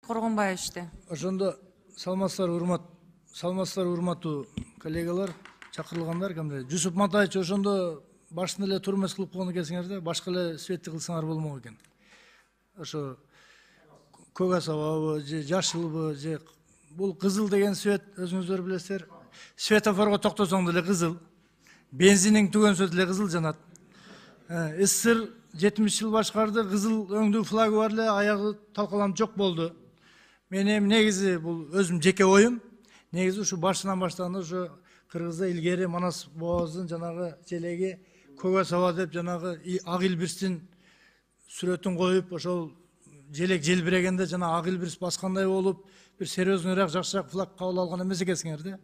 Коргонбаевичте. Ошондо саламатсыздар урматтуу коллегалар, чакырылгандар кимде. Жусуп Матаевич ошондо башында эле турмес кылып койгон экенсиңер да, башка эле светти кылсаңар болмок экен. Ошо көк асабабы же жашылбы же бул кызыл деген свет өзүңүздөр билесиздер. Светофорго токтосоң деле кызыл. Бензинин түгөнсө деле кызыл жанат. СССР 70 жыл башкарды, кызыл өңдүү флагы бар эле, аягы талкаланып жок болду. Мен эми негизи бул өзүм жеке оюм. Негизи ушу башынан баштаганда ушу Кыргызда илгери Манас боозунун жанагы желеги көк асаба деп жанагы ак илбирстин сүрөтүн коюп, ошол желек желбирегенде жана ак илбирс баскандай болуп, бир серьезныйраак, жакшыраак флаг кабыл алган эмес экенсиңер да.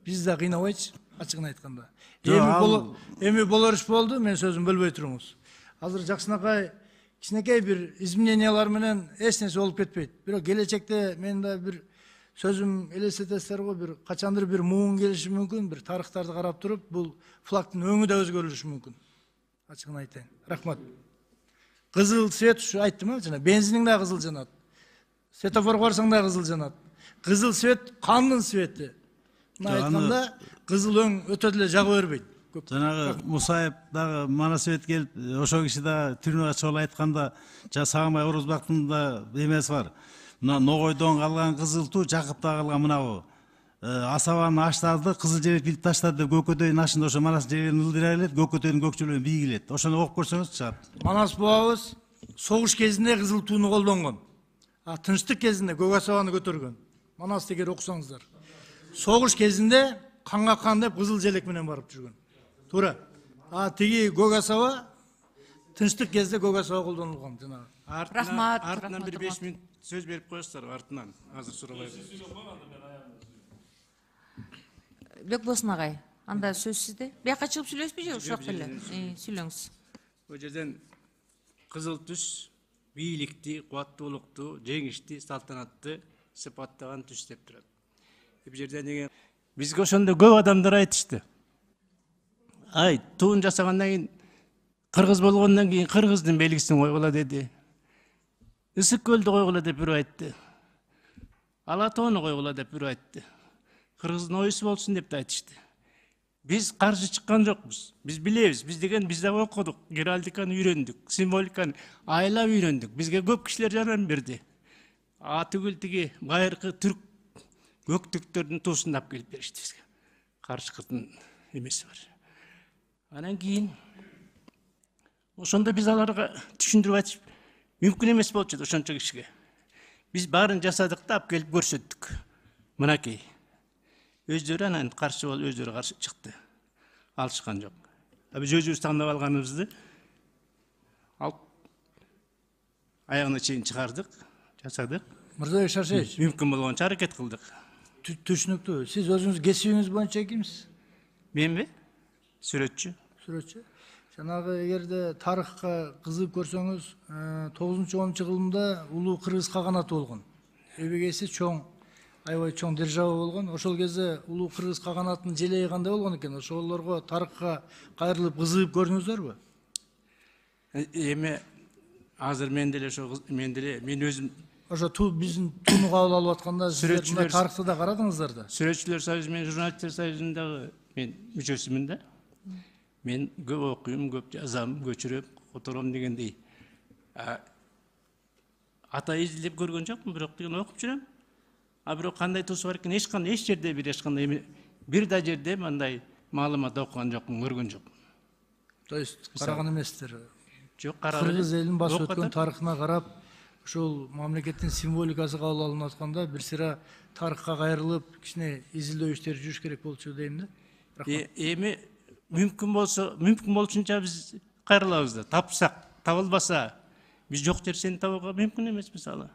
Биз да кыйнабайчы, ачыгын айтканда. Эми болор иш болду, мен сөзүм бөлбөй туруңуз. Азыр жакшынакай кичинекей бир изменениялар менен эч нерсе болуп кетпейт. Бирок келечекте мен да бир сөзүм элестетесиздер го, бир качандыр бир муун келиши мүмкүн, бир тарыхтарды карап туруп, бул флагдын өңү да өзгөрүлүшү мүмкүн. Ачыгын айтайын. Рахмат. Кызыл цвет ушу айттым, жана бензиниң да кызыл жанат. Светофорго барсаң да кызыл жанат. Кызыл цвет кандын цвети. Мына айтканда кызыл өң өтө деле жага бербейт. Жанагы Мусаев дагы Манас свет келип, ошол киши да түрмөгө чыгып айтканда, Сагынбай Орозбактын да эмеси бар. Мына Ногойдон калган кызыл туу, Жакыпта калган мынабу асабанын аштарды кызыл жебеп билип таштады деп Көкөтөйдүн ашында ошо Манас жеген ылдыра келет, Көкөтөйдүн көкчөлүгүн бийгилет. Ошону окуп көрсөңүз чыгат. Манас бообуз согуш кезинде кызыл тууну колдонгон. Тынчтык кезинде көк асабаны көтөргөн. Манас дегер окусаңыздар. Согуш кезинде канга кан деп кызыл желек менен барып жүргөн. Туура. Тиги көк асаба тынчтык кезде көк асаба колдонулган жанагы. Рахмат. Артынан бир 5 мүнөт сөз берип коесуздар артынан. Азыр сурабайбыз. Бекбосын агай, анда сөз сизде. Бияка чыгып сүйлөйсүзбү же ушак эле? Сүйлөңүз. Бул жерден кызыл түс бийликти, кубаттуулукту, жеңишти, салтанатты сыпаттаган түс деп турат. Бул жерден деген бизге ошондо көп адамдар айтышты. Туун жасагандан кийин, кыргыз болгондон кийин кыргыздын белгисин койгула деди. Ысык көлдү койгула деп бирөө айтты. Ала тоону койгула деп бирөө айтты. Кыргыздын оюсу болсун деп да айтышты. Биз каршы чыккан жокпуз. Биз билебиз, биз деген биз да окудук, геральдиканы үйрөндүк, символиканы айлап үйрөндүк. Бизге көп кишилер жардам берди. Түгүл тиги байыркы түрк көктүктөрдүн туусун алып келип беришти бизге. Каршыкытын эмеси бар. Анан кийин ошондо биз аларга түшүндүрүп айтып мүмкүн эмес болчу ошончо кишиге. Биз баарын жасадык да алып келип көрсөттүк. Мынакей. Өздөрү анан каршы болуп өздөрү каршы чыкты. Алышкан жок. Биз өзүбүз тандап алганыбызды алып аягына чейин чыгардык, жасадык. Мырзабек Шаршевич, Мүмкүн болгончо аракет кылдык. Түшүнүктүү. Сиз өзүңүз кесибиңиз боюнча кимсиз? Менби? Сүрөтчү. Сүрөтчү. Жанагы эгерде тарыхка кызыгып көрсөңүз, 9-10 кылымда улуу кыргыз каганаты болгон. Эбегеси чоң, аябай чоң держава болгон. Ошол кезде улуу кыргыз каганатынын желеги кандай болгон экен? Ошолорго тарыхка кайрылып кызыгып көрдүңүздөрбү? Эми азыр мен деле мен өзүм ошо биздин тууну кабыл алып атканда сиздер тарыхты да карадыңыздар да. Сүрөтчүлөр союзу менен журналисттер союзундагы мен мүчөсүмүн да. Мен көп окуйм, көп жазам, көчүрөм, котором дегендей. Ата изилдеп көргөн жокмун, бирок деген окуп жүрөм. Бирок кандай туусу бар экен, эч жерде бир да жерде мындай маалымат окуган жокмун, көргөн жокмун. То есть караган эмессиздер. Жок, караган. Кыргыз элин басып өткөн тарыхына карап, ушул мамлекеттин символикасы кабыл алынып атканда бир сыра тарыхка кайрылып, кичине изилдөө иштери жүрүш керек болчу дейм да. Эми мүмкүн болчунча биз кайрылабыз да. Тапсак, табылбаса, биз жок нерсени табууга мүмкүн эмес мисалы.